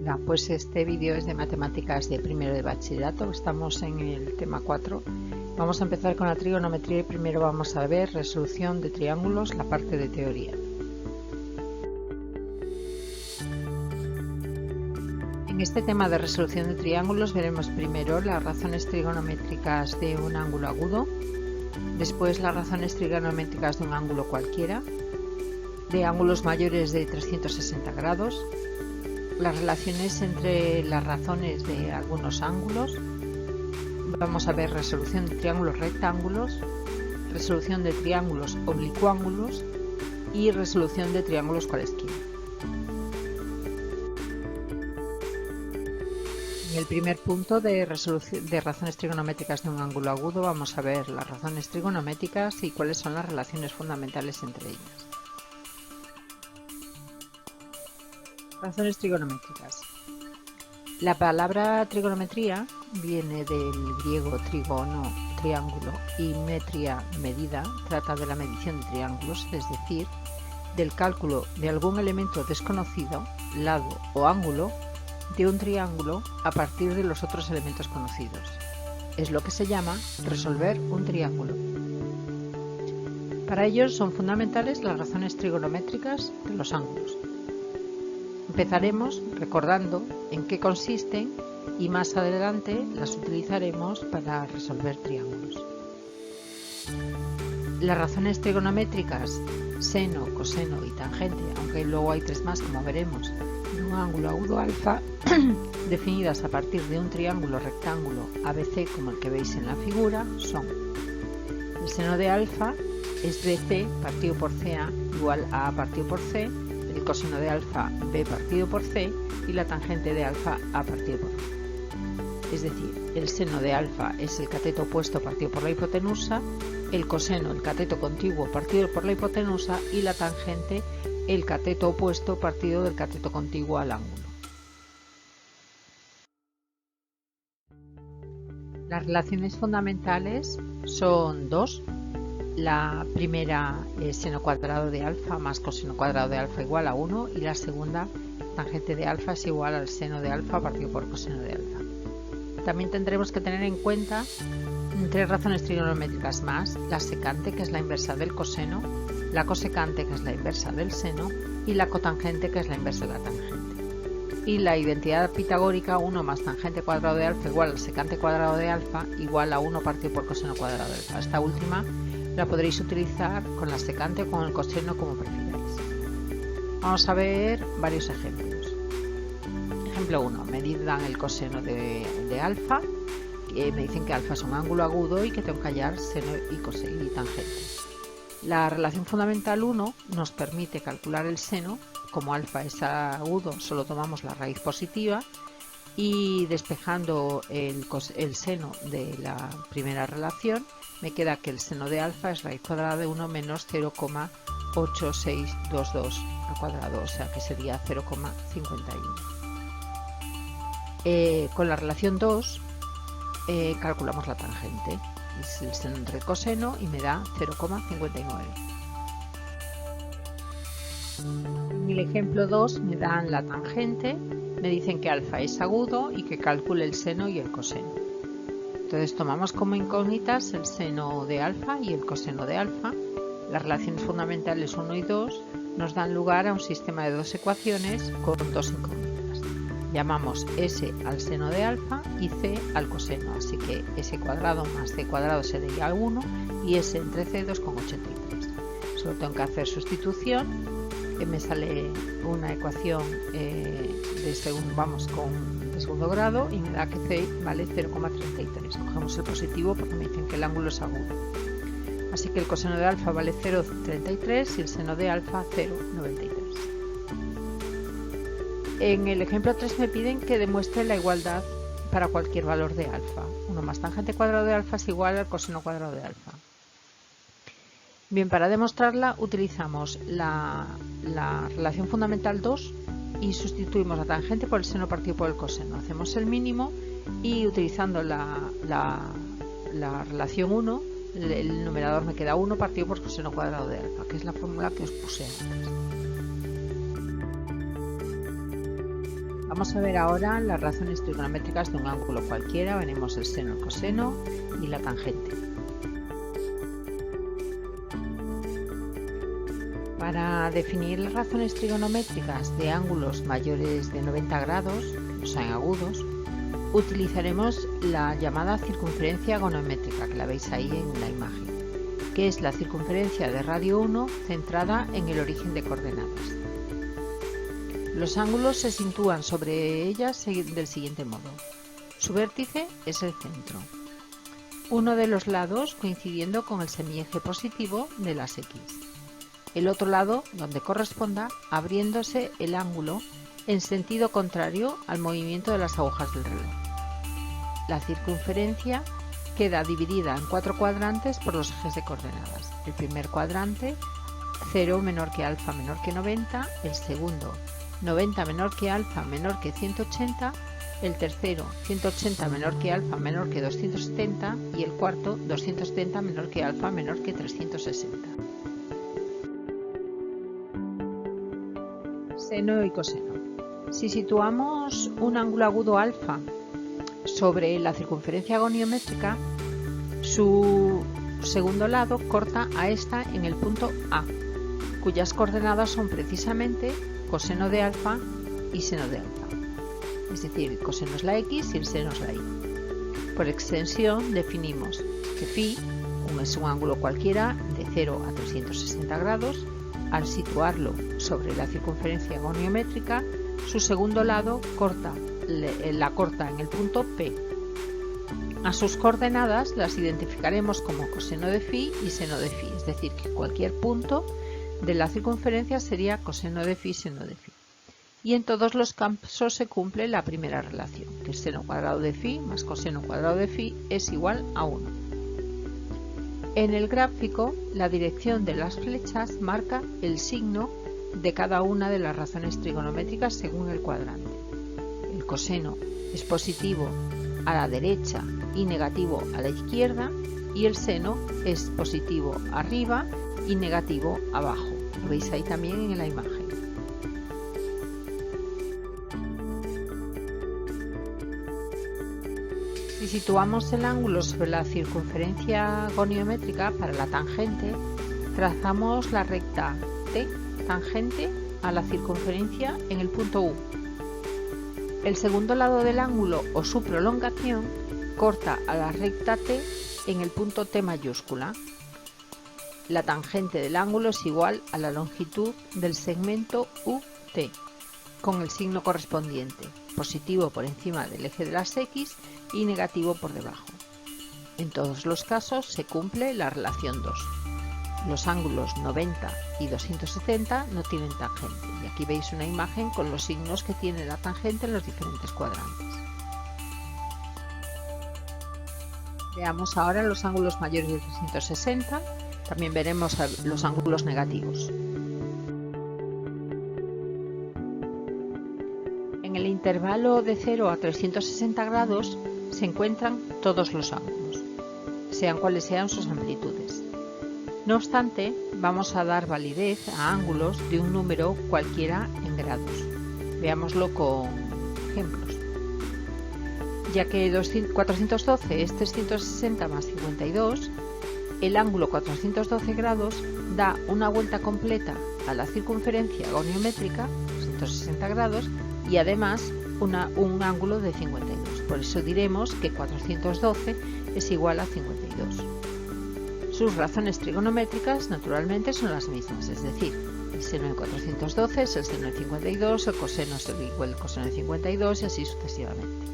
Hola, pues este vídeo es de matemáticas de primero de bachillerato. Estamos en el tema 4. Vamos a empezar con la trigonometría y primero vamos a ver resolución de triángulos, la parte de teoría. En este tema de resolución de triángulos veremos primero las razones trigonométricas de un ángulo agudo, después las razones trigonométricas de un ángulo cualquiera, de ángulos mayores de 360 grados, las relaciones entre las razones de algunos ángulos. Vamos a ver resolución de triángulos rectángulos, resolución de triángulos oblicuángulos y resolución de triángulos cualesquiera. En el primer punto de razones trigonométricas de un ángulo agudo vamos a ver las razones trigonométricas y cuáles son las relaciones fundamentales entre ellas. Razones trigonométricas. La palabra trigonometría viene del griego trigono, triángulo, y metria, medida. Trata de la medición de triángulos, es decir, del cálculo de algún elemento desconocido, lado o ángulo, de un triángulo a partir de los otros elementos conocidos. Es lo que se llama resolver un triángulo. Para ello son fundamentales las razones trigonométricas de los ángulos. Empezaremos recordando en qué consisten y más adelante las utilizaremos para resolver triángulos. Las razones trigonométricas seno, coseno y tangente, aunque luego hay tres más como veremos, de un ángulo agudo alfa, definidas a partir de un triángulo rectángulo ABC como el que veis en la figura, son: el seno de alfa es BC partido por CA igual a A partido por C, el coseno de alfa B partido por C y la tangente de alfa A partido por C. Es decir, el seno de alfa es el cateto opuesto partido por la hipotenusa, el coseno el cateto contiguo partido por la hipotenusa y la tangente el cateto opuesto partido del cateto contiguo al ángulo. Las relaciones fundamentales son dos. La primera es seno cuadrado de alfa más coseno cuadrado de alfa igual a 1 y la segunda, tangente de alfa es igual al seno de alfa partido por coseno de alfa. También tendremos que tener en cuenta tres razones trigonométricas más: la secante, que es la inversa del coseno, la cosecante, que es la inversa del seno, y la cotangente, que es la inversa de la tangente. Y la identidad pitagórica 1 más tangente cuadrado de alfa igual al secante cuadrado de alfa igual a 1 partido por coseno cuadrado de alfa. Esta última la podréis utilizar con la secante o con el coseno como prefiráis. Vamos a ver varios ejemplos. Ejemplo 1. Me dan el coseno de alfa. Me dicen que alfa es un ángulo agudo y que tengo que hallar seno y coseno y tangente. La relación fundamental 1 nos permite calcular el seno. Como alfa es agudo, solo tomamos la raíz positiva y despejando el seno de la primera relación me queda que el seno de alfa es raíz cuadrada de 1 menos 0,8622 al cuadrado, o sea que sería 0,51. Con la relación 2 calculamos la tangente, es el seno entre el coseno y me da 0,59. En el ejemplo 2 me dan la tangente, me dicen que alfa es agudo y que calcule el seno y el coseno. Entonces tomamos como incógnitas el seno de alfa y el coseno de alfa. Las relaciones fundamentales 1 y 2 nos dan lugar a un sistema de dos ecuaciones con dos incógnitas. Llamamos S al seno de alfa y C al coseno, así que S cuadrado más C cuadrado sería 1 y S entre C 2,83. Solo tengo que hacer sustitución. Me sale una ecuación de segundo grado y me da que C vale 0,33. Cogemos el positivo porque me dicen que el ángulo es agudo. Así que el coseno de alfa vale 0,33 y el seno de alfa 0,93. En el ejemplo 3 me piden que demuestre la igualdad para cualquier valor de alfa. 1 más tangente cuadrado de alfa es igual al coseno cuadrado de alfa. Bien, para demostrarla utilizamos la relación fundamental 2 y sustituimos la tangente por el seno partido por el coseno. Hacemos el mínimo y utilizando la relación 1, el numerador me queda 1 partido por coseno cuadrado de alfa, que es la fórmula que os puse antes. Vamos a ver ahora las razones trigonométricas de un ángulo cualquiera. Veremos el seno, el coseno y la tangente. Para definir las razones trigonométricas de ángulos mayores de 90 grados, o sea, en agudos, utilizaremos la llamada circunferencia goniométrica, que la veis ahí en la imagen, que es la circunferencia de radio 1 centrada en el origen de coordenadas. Los ángulos se sitúan sobre ellas del siguiente modo. Su vértice es el centro, uno de los lados coincidiendo con el semieje positivo de las X, el otro lado, donde corresponda, abriéndose el ángulo en sentido contrario al movimiento de las agujas del reloj. La circunferencia queda dividida en 4 cuadrantes por los ejes de coordenadas. El primer cuadrante, 0 menor que alfa menor que 90, el segundo, 90 menor que alfa menor que 180, el tercero, 180 menor que alfa menor que 270 y el cuarto, 270 menor que alfa menor que 360. Seno y coseno. Si situamos un ángulo agudo alfa sobre la circunferencia goniométrica, su segundo lado corta a esta en el punto A, cuyas coordenadas son precisamente coseno de alfa y seno de alfa. Es decir, el coseno es la X y el seno es la Y. Por extensión definimos que φ es un ángulo cualquiera de 0 a 360 grados. Al situarlo sobre la circunferencia goniométrica, su segundo lado la corta en el punto P. A sus coordenadas las identificaremos como coseno de φ y seno de φ, es decir, que cualquier punto de la circunferencia sería coseno de φ y seno de φ. Y en todos los casos se cumple la primera relación, que el seno cuadrado de φ más coseno cuadrado de φ es igual a 1. En el gráfico, la dirección de las flechas marca el signo de cada una de las razones trigonométricas según el cuadrante. El coseno es positivo a la derecha y negativo a la izquierda, y el seno es positivo arriba y negativo abajo. Lo veis ahí también en la imagen. Si situamos el ángulo sobre la circunferencia goniométrica para la tangente, trazamos la recta T tangente a la circunferencia en el punto U. El segundo lado del ángulo o su prolongación corta a la recta T en el punto T mayúscula. La tangente del ángulo es igual a la longitud del segmento UT, con el signo correspondiente, positivo por encima del eje de las X y negativo por debajo. En todos los casos se cumple la relación 2. Los ángulos 90 y 270 no tienen tangente, y aquí veis una imagen con los signos que tiene la tangente en los diferentes cuadrantes. Veamos ahora los ángulos mayores de 360, también veremos los ángulos negativos. En el intervalo de 0 a 360 grados se encuentran todos los ángulos, sean cuales sean sus amplitudes. No obstante, vamos a dar validez a ángulos de un número cualquiera en grados. Veámoslo con ejemplos. Ya que 412 es 360 más 52, el ángulo 412 grados da una vuelta completa a la circunferencia goniométrica, 360 grados, y además un ángulo de 52. Por eso diremos que 412 es igual a 52. Sus razones trigonométricas naturalmente son las mismas, es decir, el seno de 412 es el seno de 52, el coseno es igual al coseno de 52 y así sucesivamente.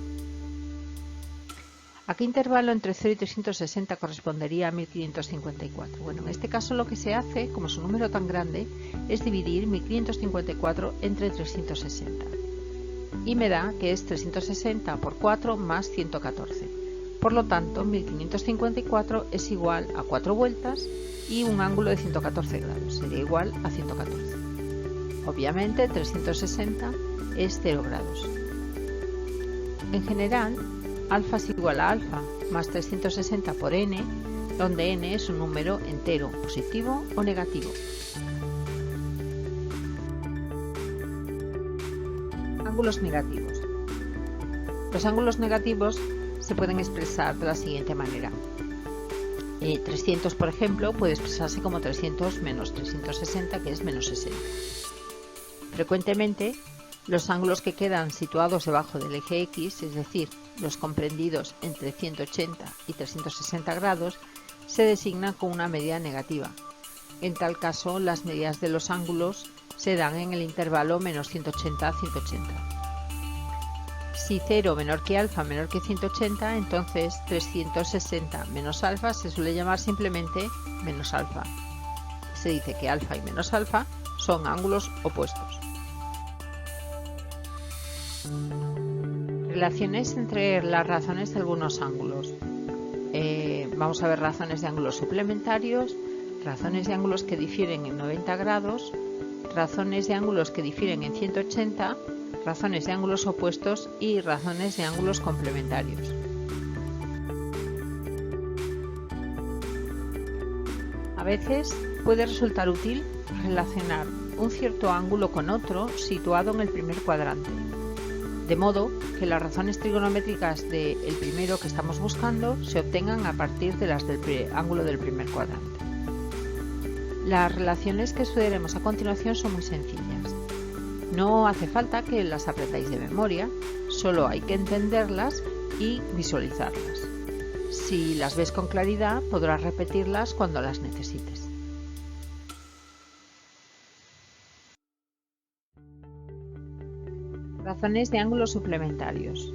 ¿A qué intervalo entre 0 y 360 correspondería a 1554? Bueno, en este caso lo que se hace, como es un número tan grande, es dividir 1554 entre 360. Y me da que es 360 por 4 más 114. Por lo tanto, 1554 es igual a 4 vueltas y un ángulo de 114 grados. Sería igual a 114. Obviamente, 360 es 0 grados. En general, alfa es igual a alfa más 360 por n, donde n es un número entero, positivo o negativo. Ángulos negativos. Los ángulos negativos se pueden expresar de la siguiente manera. 300, por ejemplo, puede expresarse como 300 menos 360, que es menos 60. Frecuentemente, los ángulos que quedan situados debajo del eje X, es decir, los comprendidos entre 180 y 360 grados, se designan con una medida negativa. En tal caso, las medidas de los ángulos se dan en el intervalo menos 180 a 180. Si 0 menor que alfa menor que 180, entonces 360 menos alfa se suele llamar simplemente menos alfa. Se dice que alfa y menos alfa son ángulos opuestos. Relaciones entre las razones de algunos ángulos. Vamos a ver razones de ángulos suplementarios, razones de ángulos que difieren en 90 grados, razones de ángulos que difieren en 180, razones de ángulos opuestos y razones de ángulos complementarios. A veces puede resultar útil relacionar un cierto ángulo con otro situado en el primer cuadrante, de modo que las razones trigonométricas del primero que estamos buscando se obtengan a partir de las del ángulo del primer cuadrante. Las relaciones que estudiaremos a continuación son muy sencillas. No hace falta que las aprendáis de memoria, solo hay que entenderlas y visualizarlas. Si las ves con claridad, podrás repetirlas cuando las necesites. Razones de ángulos suplementarios.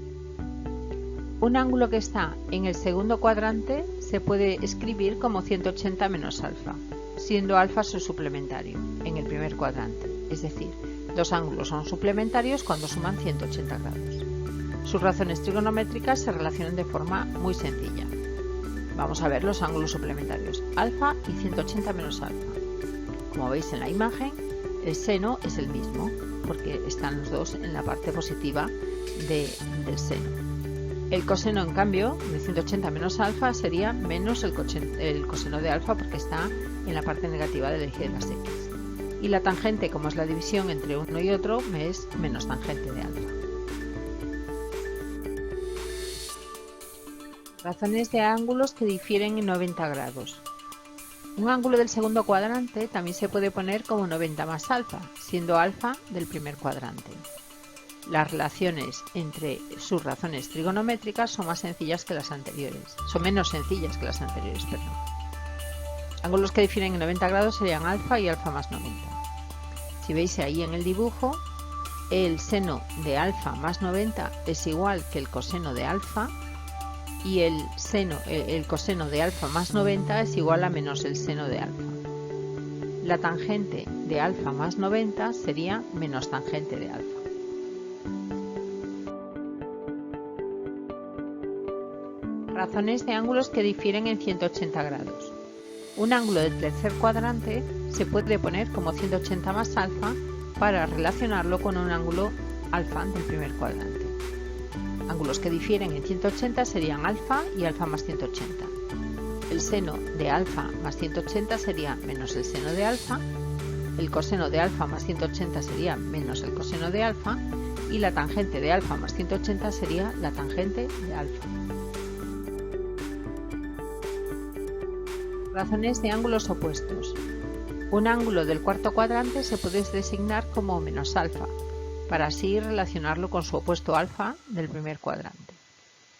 Un ángulo que está en el segundo cuadrante se puede escribir como 180 menos alfa, siendo alfa su suplementario en el primer cuadrante, es decir, dos ángulos son suplementarios cuando suman 180 grados. Sus razones trigonométricas se relacionan de forma muy sencilla. Vamos a ver los ángulos suplementarios, alfa y 180 menos alfa. Como veis en la imagen, el seno es el mismo, porque están los dos en la parte positiva del seno. El coseno, en cambio, de 180 menos alfa sería menos el coseno de alfa, porque está en la parte negativa del eje de las X. Y la tangente, como es la división entre uno y otro, es menos tangente de alfa. Razones de ángulos que difieren en 90 grados. Un ángulo del segundo cuadrante también se puede poner como 90 más alfa, siendo alfa del primer cuadrante. Las relaciones entre sus razones trigonométricas son más sencillas que las anteriores. Son menos sencillas que las anteriores, perdón. Ángulos que difieren en 90 grados serían alfa y alfa más 90. Si veis ahí en el dibujo, el seno de alfa más 90 es igual que el coseno de alfa, y el coseno de alfa más 90 es igual a menos el seno de alfa. La tangente de alfa más 90 sería menos tangente de alfa. Razones de ángulos que difieren en 180 grados. Un ángulo del tercer cuadrante se puede poner como 180 más alfa para relacionarlo con un ángulo alfa del primer cuadrante. Ángulos que difieren en 180 serían alfa y alfa más 180. El seno de alfa más 180 sería menos el seno de alfa, el coseno de alfa más 180 sería menos el coseno de alfa, y la tangente de alfa más 180 sería la tangente de alfa. Razones de ángulos opuestos. Un ángulo del cuarto cuadrante se puede designar como menos alfa, para así relacionarlo con su opuesto alfa del primer cuadrante.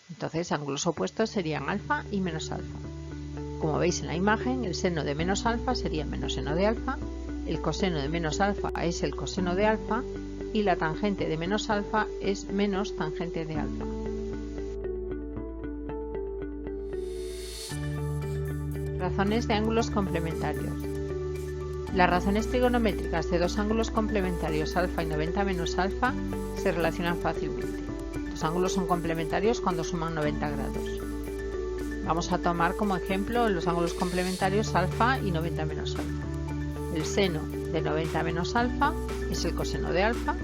Entonces, ángulos opuestos serían alfa y menos alfa. Como veis en la imagen, el seno de menos alfa sería menos seno de alfa, el coseno de menos alfa es el coseno de alfa, y la tangente de menos alfa es menos tangente de alfa. Razones de ángulos complementarios. Las razones trigonométricas de dos ángulos complementarios alfa y 90 menos alfa se relacionan fácilmente. Los ángulos son complementarios cuando suman 90 grados. Vamos a tomar como ejemplo los ángulos complementarios alfa y 90 menos alfa. El seno de 90 menos alfa es el coseno de alfa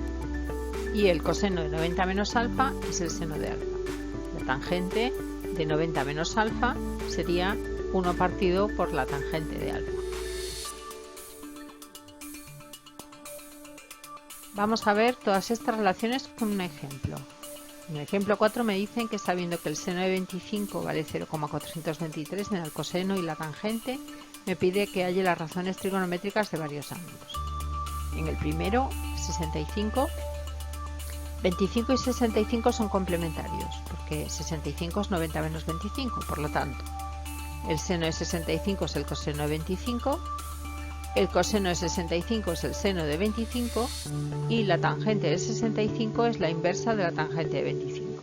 y el coseno de 90 menos alfa es el seno de alfa. La tangente de 90 menos alfa sería 1 partido por la tangente de alfa. Vamos a ver todas estas relaciones con un ejemplo. En el ejemplo 4 me dicen que sabiendo que el seno de 25 vale 0,423, me da el coseno y la tangente, me pide que haya las razones trigonométricas de varios ángulos. En el primero, 65, 25 y 65 son complementarios, porque 65 es 90 menos 25, por lo tanto, el seno de 65 es el coseno de 25, el coseno de 65 es el seno de 25 y la tangente de 65 es la inversa de la tangente de 25.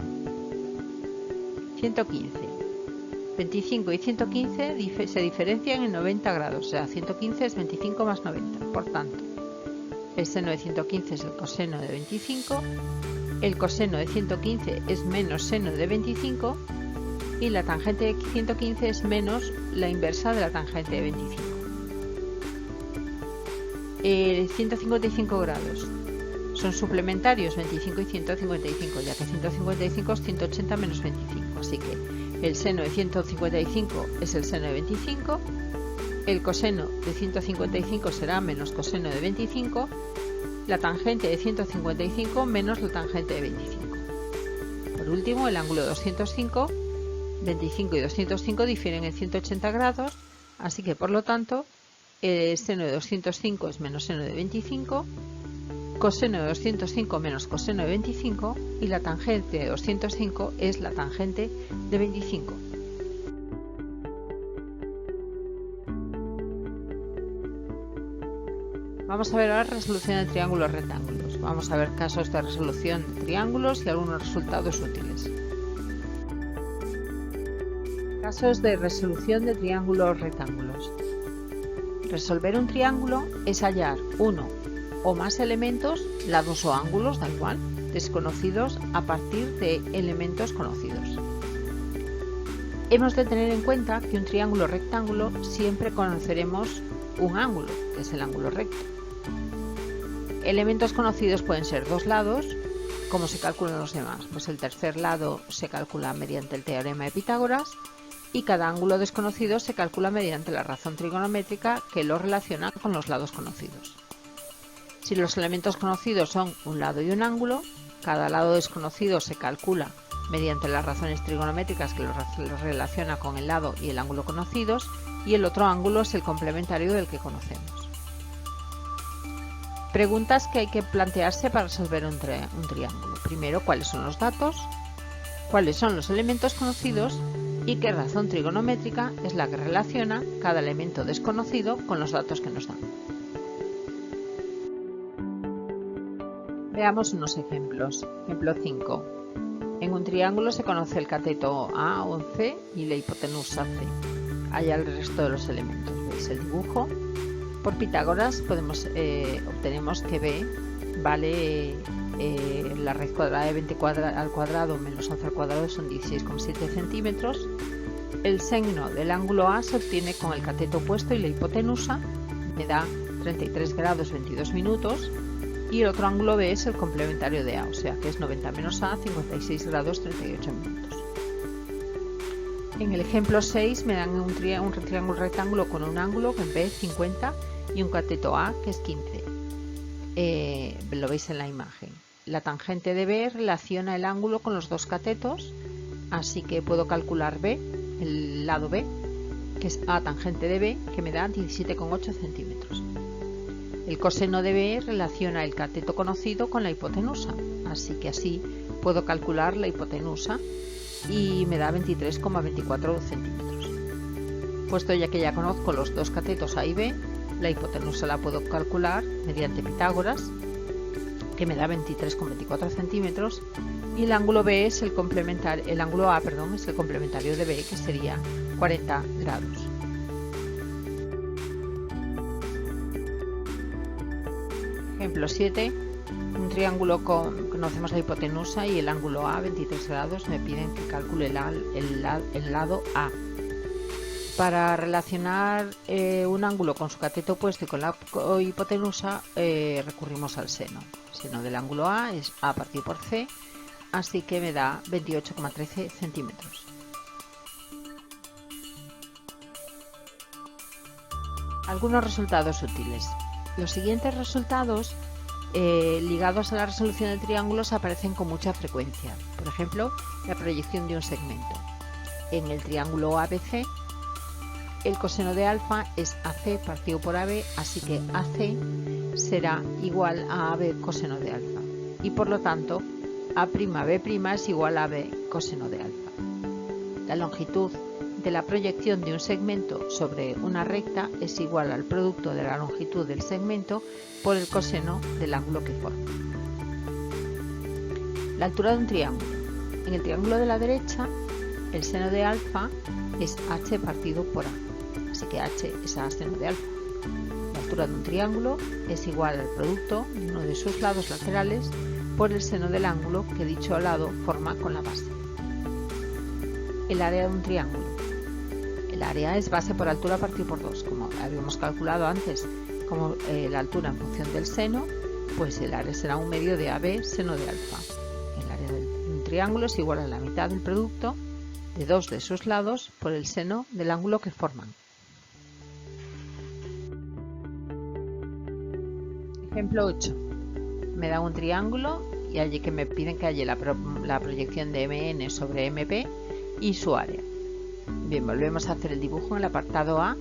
115. 25 y 115 se diferencian en 90 grados, o sea, 115 es 25 más 90. Por tanto, el seno de 115 es el coseno de 25, el coseno de 115 es menos seno de 25 y la tangente de 115 es menos la inversa de la tangente de 25. 155 grados son suplementarios 25 y 155, ya que 155 es 180 menos 25, así que el seno de 155 es el seno de 25, el coseno de 155 será menos coseno de 25, la tangente de 155 menos la tangente de 25. Por último, el ángulo 205, 25 y 205 difieren en 180 grados, así que por lo tanto el seno de 205 es menos seno de 25, coseno de 205 menos coseno de 25 y la tangente de 205 es la tangente de 25. Vamos a ver ahora resolución de triángulos rectángulos. Vamos a ver casos de resolución de triángulos y algunos resultados útiles. Casos de resolución de triángulos rectángulos. Resolver un triángulo es hallar uno o más elementos, lados o ángulos, da igual, desconocidos a partir de elementos conocidos. Hemos de tener en cuenta que un triángulo rectángulo siempre conoceremos un ángulo, que es el ángulo recto. Elementos conocidos pueden ser dos lados. ¿Cómo se calculan los demás? Pues el tercer lado se calcula mediante el teorema de Pitágoras y cada ángulo desconocido se calcula mediante la razón trigonométrica que lo relaciona con los lados conocidos. Si los elementos conocidos son un lado y un ángulo, cada lado desconocido se calcula mediante las razones trigonométricas que lo relaciona con el lado y el ángulo conocidos, y el otro ángulo es el complementario del que conocemos. Preguntas que hay que plantearse para resolver un triángulo. Primero, ¿cuáles son los datos? ¿Cuáles son los elementos conocidos? ¿Y qué razón trigonométrica es la que relaciona cada elemento desconocido con los datos que nos dan? Veamos unos ejemplos. Ejemplo 5. En un triángulo se conoce el cateto A o C y la hipotenusa C. Halla el resto de los elementos. ¿Veis el dibujo? Por Pitágoras obtenemos que B vale la raíz cuadrada de 20 al cuadrado menos 11 al cuadrado son 16,7 centímetros. El seno del ángulo A se obtiene con el cateto opuesto y la hipotenusa, me da 33 grados 22 minutos, y el otro ángulo B es el complementario de A, o sea que es 90 menos A, 56 grados 38 minutos. En el ejemplo 6 me dan un triángulo rectángulo con un ángulo que en B es 50 y un cateto A que es 15. Lo veis en la imagen. La tangente de B relaciona el ángulo con los dos catetos, así que puedo calcular B, el lado B, que es A tangente de B, que me da 17,8 centímetros. El coseno de B relaciona el cateto conocido con la hipotenusa, así que así puedo calcular la hipotenusa y me da 23,24 centímetros. Puesto ya que ya conozco los dos catetos A y B, la hipotenusa la puedo calcular mediante Pitágoras, que me da 23,24 centímetros, y el ángulo B es el ángulo A, es el complementario de B, que sería 40 grados. Ejemplo 7. Un triángulo conocemos la hipotenusa y el ángulo A, 23 grados, me piden que calcule el lado A. Para relacionar un ángulo con su cateto opuesto y con la hipotenusa recurrimos al seno. El seno del ángulo A es A partido por C, así que me da 28,13 centímetros. Algunos resultados útiles. Los siguientes resultados ligados a la resolución de triángulos aparecen con mucha frecuencia. Por ejemplo, la proyección de un segmento. En el triángulo ABC, el coseno de alfa es AC partido por AB, así que AC será igual a AB coseno de alfa. Y por lo tanto, A'B' es igual a AB coseno de alfa. La longitud de la proyección de un segmento sobre una recta es igual al producto de la longitud del segmento por el coseno del ángulo que forma. La altura de un triángulo. En el triángulo de la derecha, el seno de alfa es h partido por a, así que h es a seno de alfa. La altura de un triángulo es igual al producto de uno de sus lados laterales por el seno del ángulo que dicho lado forma con la base. El área de un triángulo. El área es base por altura partido por 2, como habíamos calculado antes, como la altura en función del seno, pues el área será un medio de AB seno de alfa. El área de un triángulo es igual a la mitad del producto de dos de sus lados por el seno del ángulo que forman. Ejemplo 8. Me da un triángulo y allí que me piden que haya la proyección de MN sobre MP y su área. Bien, volvemos a hacer el dibujo en el apartado A.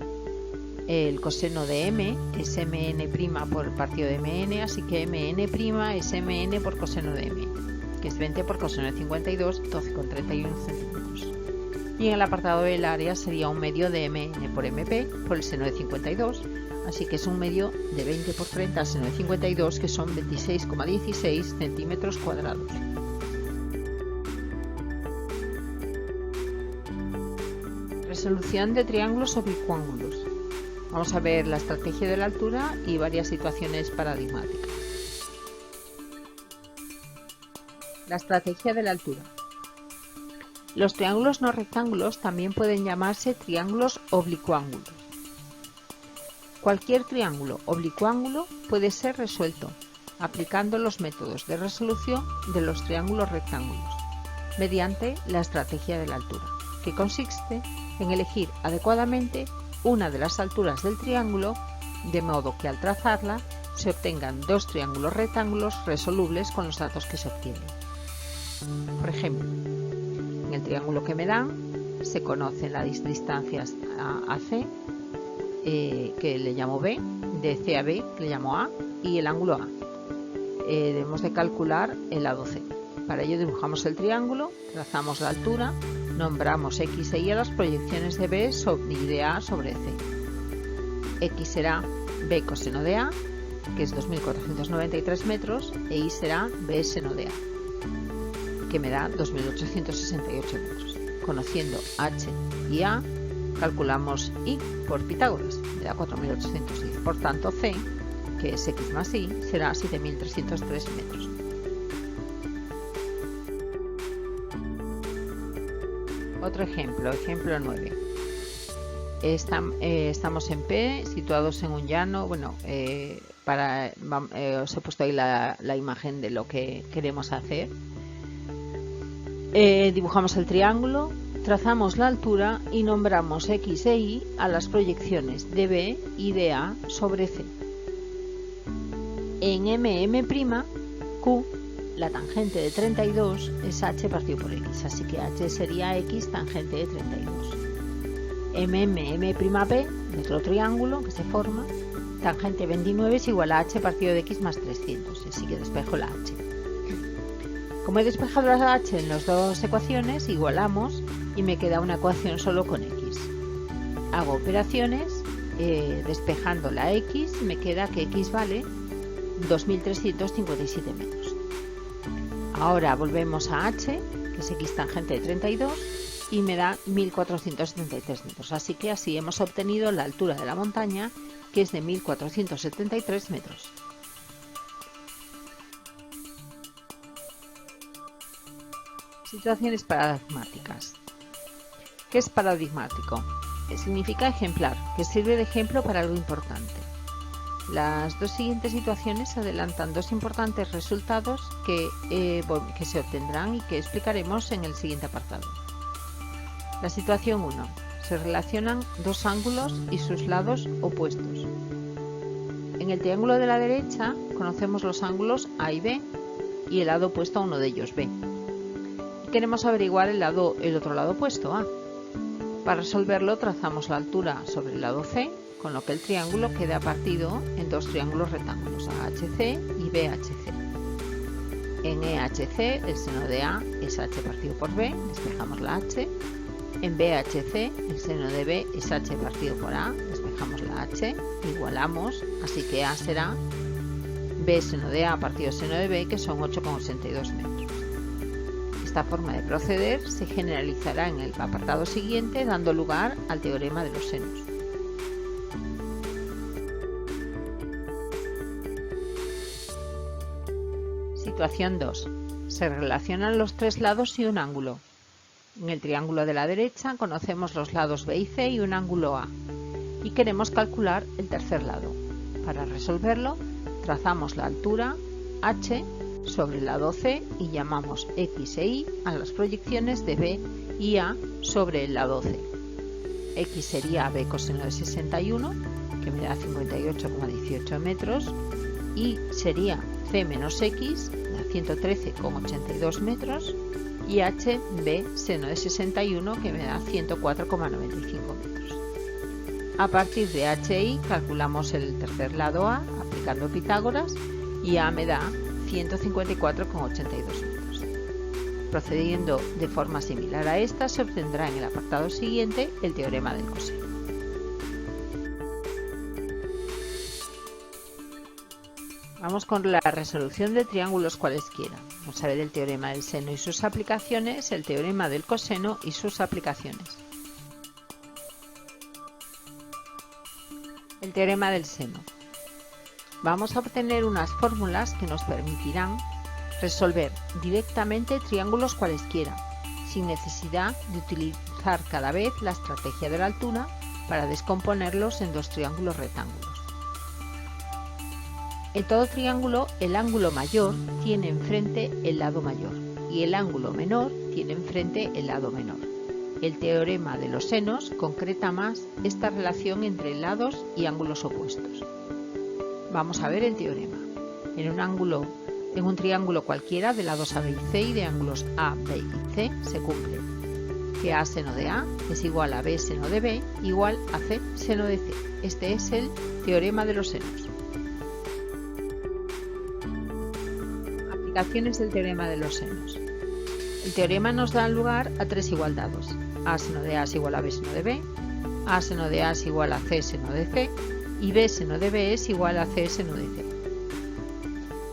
El coseno de M es MN' por partido de MN, así que MN' es MN por coseno de M, que es 20 por coseno de 52, 12,31 centímetros. Y en el apartado B el área sería un medio de MN por MP por el seno de 52, así que es un medio de 20 por 30 al seno de 52, que son 26,16 centímetros cuadrados. Resolución de triángulos oblicuángulos. Vamos a ver la estrategia de la altura y varias situaciones paradigmáticas. La estrategia de la altura. Los triángulos no rectángulos también pueden llamarse triángulos oblicuángulos. Cualquier triángulo oblicuángulo puede ser resuelto aplicando los métodos de resolución de los triángulos rectángulos mediante la estrategia de la altura, que consiste en elegir adecuadamente una de las alturas del triángulo, de modo que al trazarla se obtengan dos triángulos rectángulos resolubles con los datos que se obtienen. Por ejemplo, en el triángulo que me dan se conocen las distancias a C, que le llamo B, de C a B, que le llamo A, y el ángulo A. Debemos de calcular el lado C. Para ello dibujamos el triángulo, trazamos la altura, nombramos X e Y a las proyecciones de B y de A sobre C. X será B coseno de A, que es 2.493 metros, e Y será B seno de A, que me da 2.868 metros. Conociendo H y A, calculamos Y por Pitágoras, me da 4.810. Por tanto, C, que es X más Y, será 7.303 metros. Otro ejemplo, ejemplo 9. Estamos en P, situados en un llano. Bueno, os he puesto ahí la imagen de lo que queremos hacer. Dibujamos el triángulo, trazamos la altura y nombramos X e Y a las proyecciones de B y de A sobre C. En MM', Q, la tangente de 32 es H partido por X, así que H sería X tangente de 32. M'P, de otro triángulo que se forma, tangente 29 es igual a H partido de X más 300, así que despejo la H. Como he despejado la H en las dos ecuaciones, igualamos y me queda una ecuación solo con X. Hago operaciones, despejando la X, me queda que X vale 2.357 metros. Ahora volvemos a H, que es X tangente de 32, y me da 1.473 metros. Así que así hemos obtenido la altura de la montaña, que es de 1.473 metros. Situaciones paradigmáticas. ¿Qué es paradigmático? Significa ejemplar, que sirve de ejemplo para algo importante. Las dos siguientes situaciones adelantan dos importantes resultados que se obtendrán y que explicaremos en el siguiente apartado. La situación 1. Se relacionan dos ángulos y sus lados opuestos. En el triángulo de la derecha conocemos los ángulos A y B y el lado opuesto a uno de ellos, B. Y queremos averiguar el otro lado opuesto, A. Para resolverlo trazamos la altura sobre el lado C, con lo que el triángulo queda partido en dos triángulos rectángulos, AHC y BHC. En EHC el seno de A es H partido por B, despejamos la H. En BHC el seno de B es H partido por A, despejamos la H, igualamos, así que A será B seno de A partido seno de B, que son 8,82 metros. Esta forma de proceder se generalizará en el apartado siguiente, dando lugar al teorema de los senos. Situación 2. Se relacionan los tres lados y un ángulo. En el triángulo de la derecha conocemos los lados B y C y un ángulo A, y queremos calcular el tercer lado. Para resolverlo, trazamos la altura H sobre el lado C y llamamos X e Y a las proyecciones de B y A sobre el lado C. X sería B coseno de 61, que me da 58,18 metros, y sería C menos X, da 113,82 metros, y H, B seno de 61, que me da 104,95 metros. A partir de H e Y calculamos el tercer lado A aplicando Pitágoras, y A me da 154,82 metros. Procediendo de forma similar a esta, se obtendrá en el apartado siguiente el teorema del coseno. Vamos con la resolución de triángulos cualesquiera. Vamos a ver el teorema del seno y sus aplicaciones, el teorema del coseno y sus aplicaciones. El teorema del seno. Vamos a obtener unas fórmulas que nos permitirán resolver directamente triángulos cualesquiera, sin necesidad de utilizar cada vez la estrategia de la altura para descomponerlos en dos triángulos rectángulos. En todo triángulo, el ángulo mayor tiene enfrente el lado mayor y el ángulo menor tiene enfrente el lado menor. El teorema de los senos concreta más esta relación entre lados y ángulos opuestos. Vamos a ver el teorema. En un triángulo cualquiera de lados A, B y C y de ángulos A, B y C se cumple que A seno de A es igual a B seno de B igual a C seno de C. Este es el teorema de los senos. Aplicaciones del teorema de los senos. El teorema nos da lugar a tres igualdades. A seno de A es igual a B seno de B, A seno de A es igual a C seno de C y B seno de B es igual a C seno de C.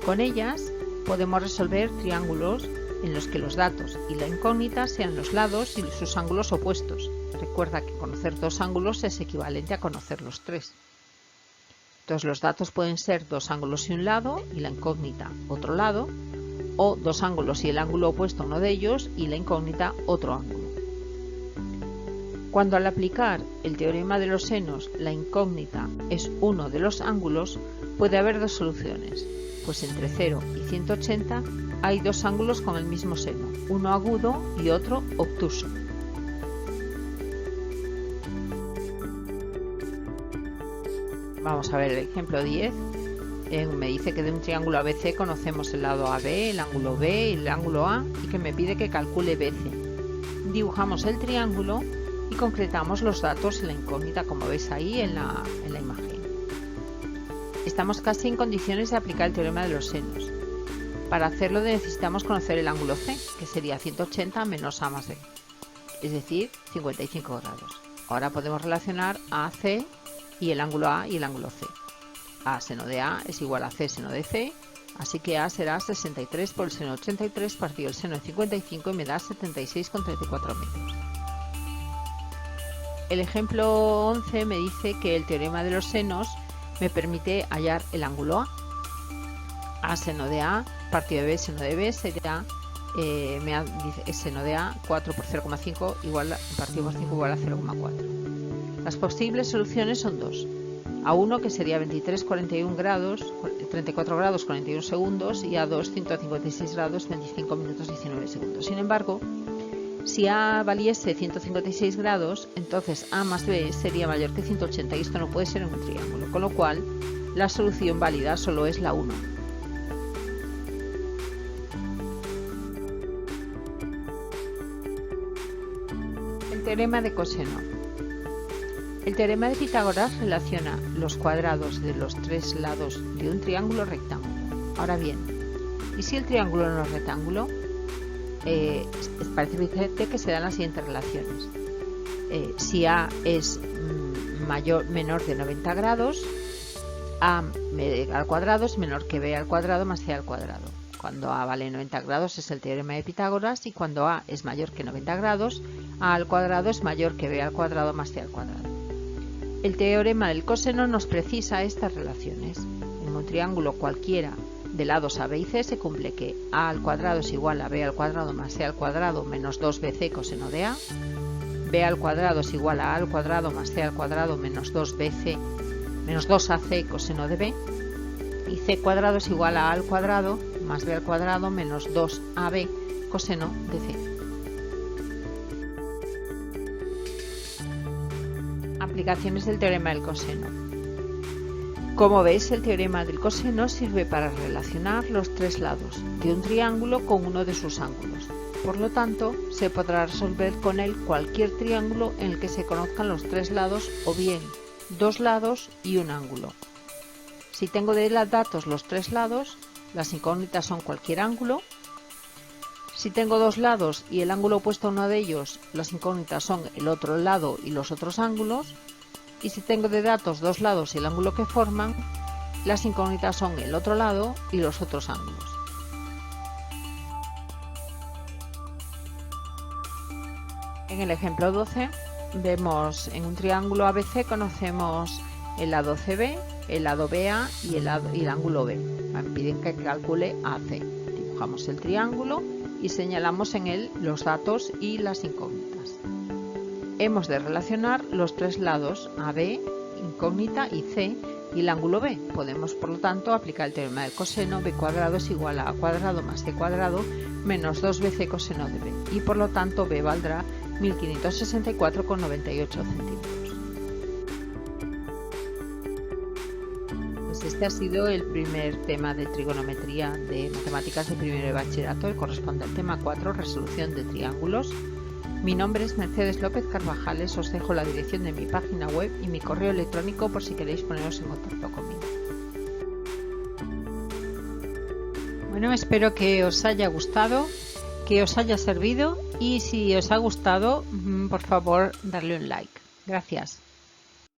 Con ellas podemos resolver triángulos en los que los datos y la incógnita sean los lados y sus ángulos opuestos. Recuerda que conocer dos ángulos es equivalente a conocer los tres. Entonces los datos pueden ser dos ángulos y un lado y la incógnita otro lado, o dos ángulos y el ángulo opuesto a uno de ellos y la incógnita otro ángulo. Cuando al aplicar el teorema de los senos la incógnita es uno de los ángulos, puede haber dos soluciones, pues entre 0 y 180 hay dos ángulos con el mismo seno, uno agudo y otro obtuso. Vamos a ver el ejemplo 10. Me dice que de un triángulo ABC conocemos el lado AB, el ángulo B y el ángulo A, y que me pide que calcule BC. Dibujamos el triángulo y concretamos los datos en la incógnita, como veis ahí en la imagen. Estamos casi en condiciones de aplicar el teorema de los senos. Para hacerlo necesitamos conocer el ángulo C, que sería 180 menos A más B, es decir, 55 grados. Ahora podemos relacionar AC y el ángulo A y el ángulo C. A seno de A es igual a C seno de C, así que A será 63 por el seno de 83 partido el seno de 55 y me da 76,34 metros. El ejemplo 11 me dice que el teorema de los senos me permite hallar el ángulo A. A seno de A partido de B seno de B será seno de A 4 por 0,5 partido por 5 igual a 0,4. Las posibles soluciones son dos. A1 que sería 34 grados 41 segundos y A2 156 grados 25 minutos 19 segundos. Sin embargo, si A valiese 156 grados, entonces A más B sería mayor que 180 y esto no puede ser en un triángulo, con lo cual la solución válida solo es la 1. teorema de coseno. El teorema de Pitágoras relaciona los cuadrados de los tres lados de un triángulo rectángulo. Ahora bien, ¿y si el triángulo no es rectángulo? Parece evidente que se dan las siguientes relaciones. Si A es menor de 90 grados, A al cuadrado es menor que B al cuadrado más C al cuadrado. Cuando A vale 90 grados es el teorema de Pitágoras, y cuando A es mayor que 90 grados, A al cuadrado es mayor que B al cuadrado más C al cuadrado. El teorema del coseno nos precisa estas relaciones. En un triángulo cualquiera de lados A, B y C se cumple que A al cuadrado es igual a B al cuadrado más C al cuadrado menos 2BC coseno de A, B al cuadrado es igual a al cuadrado más C al cuadrado menos 2BC menos 2AC coseno de B, y C cuadrado es igual a al cuadrado más B al cuadrado menos 2AB coseno de C. Aplicaciones del teorema del coseno. Como veis, el teorema del coseno sirve para relacionar los tres lados de un triángulo con uno de sus ángulos. Por lo tanto, se podrá resolver con él cualquier triángulo en el que se conozcan los tres lados o bien dos lados y un ángulo. Si tengo de datos los tres lados, las incógnitas son cualquier ángulo. Si tengo dos lados y el ángulo opuesto a uno de ellos, las incógnitas son el otro lado y los otros ángulos. Y si tengo de datos dos lados y el ángulo que forman, las incógnitas son el otro lado y los otros ángulos. En el ejemplo 12 vemos en un triángulo ABC conocemos el lado CB, el lado BA y el ángulo B. Me piden que calcule AC. Dibujamos el triángulo y señalamos en él los datos y las incógnitas. Hemos de relacionar los tres lados AB, incógnita, y C y el ángulo B. Podemos, por lo tanto, aplicar el teorema del coseno. B cuadrado es igual a cuadrado más C cuadrado menos 2BC coseno de B. Y por lo tanto B valdrá 1564,98 centímetros. Pues este ha sido el primer tema de trigonometría de matemáticas de primero de bachillerato, que corresponde al tema 4, resolución de triángulos. Mi nombre es Mercedes López Carvajales, os dejo la dirección de mi página web y mi correo electrónico por si queréis poneros en contacto conmigo. Bueno, espero que os haya gustado, que os haya servido, y si os ha gustado, por favor, darle un like. Gracias.